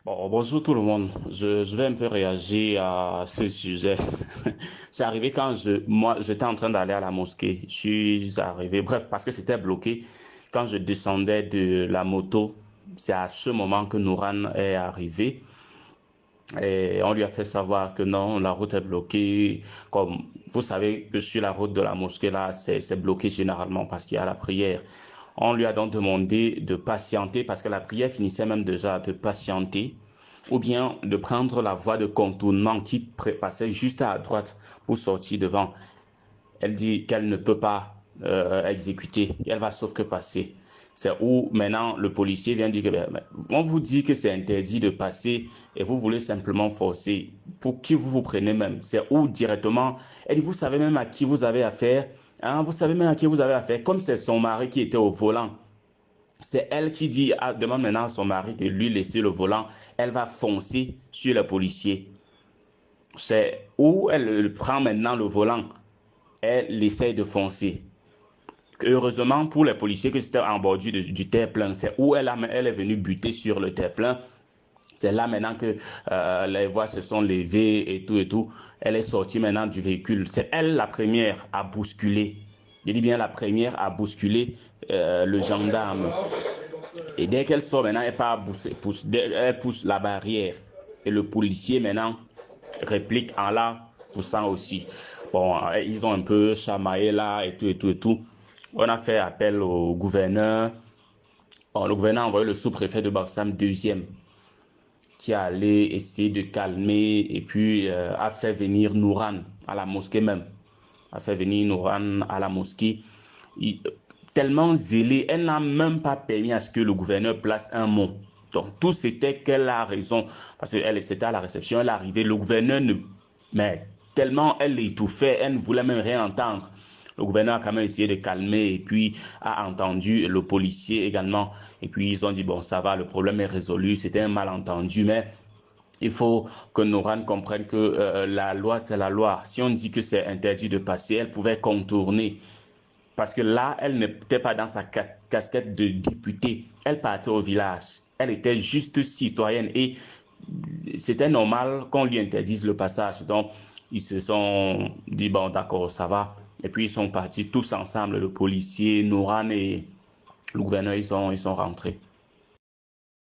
Bon, bonjour tout le monde. Je vais un peu réagir à ce sujet. C'est arrivé quand moi, j'étais en train d'aller à la mosquée. Je suis arrivé, bref, parce que c'était bloqué. Quand je descendais de la moto, c'est à ce moment que Nouran est arrivé. Et on lui a fait savoir que non, la route est bloquée. Comme vous savez que sur la route de la mosquée, là, c'est bloqué généralement parce qu'il y a la prière. On lui a donc demandé de patienter parce que la prière finissait même déjà de patienter ou bien de prendre la voie de contournement qui passait juste à droite pour sortir devant. Elle dit qu'elle ne peut pas exécuter, elle va sauf que passer. C'est où maintenant le policier vient dire que on vous dit que c'est interdit de passer et vous voulez simplement forcer. Pour qui vous vous prenez même? C'est où directement? Elle dit vous savez même à qui vous avez affaire. Hein, vous savez même à qui vous avez affaire. Comme c'est son mari qui était au volant, c'est elle qui dit, demande maintenant à son mari de lui laisser le volant. Elle va foncer sur le policier. C'est où elle prend maintenant le volant. Elle essaie de foncer. Heureusement pour les policiers que c'était en bordure du terre-plein. C'est où elle est venue buter sur le terre-plein. C'est là maintenant que les voies se sont levées et tout et tout. Elle est sortie maintenant du véhicule. C'est elle la première à bousculer. Je dis bien la première à bousculer le gendarme. Et dès qu'elle sort maintenant, elle pousse la barrière. Et le policier maintenant réplique en la poussant aussi. Bon, ils ont un peu chamaillé là et tout et tout et tout. On a fait appel au gouverneur. Bon, le gouverneur a envoyé le sous-préfet de Bafoussam deuxième qui a allé essayer de calmer et puis a fait venir Nouran à la mosquée même. A fait venir Nouran à la mosquée. Il, tellement zélée, elle n'a même pas permis à ce que le gouverneur place un mot. Donc tout c'était qu'elle a raison, parce qu'elle c'était à la réception, elle est arrivée, le gouverneur ne... Mais tellement elle l'étouffait, elle ne voulait même rien entendre. Le gouverneur a quand même essayé de calmer et puis a entendu le policier également. Et puis ils ont dit, bon ça va, le problème est résolu, c'était un malentendu, mais il faut que Nouran comprenne que la loi, c'est la loi. Si on dit que c'est interdit de passer, elle pouvait contourner. Parce que là, elle n'était pas dans sa casquette de députée. Elle partait au village. Elle était juste citoyenne et c'était normal qu'on lui interdise le passage. Donc, ils se sont dit, bon, d'accord, ça va. Et puis, ils sont partis tous ensemble, le policier, Nouran et le gouverneur, ils sont rentrés.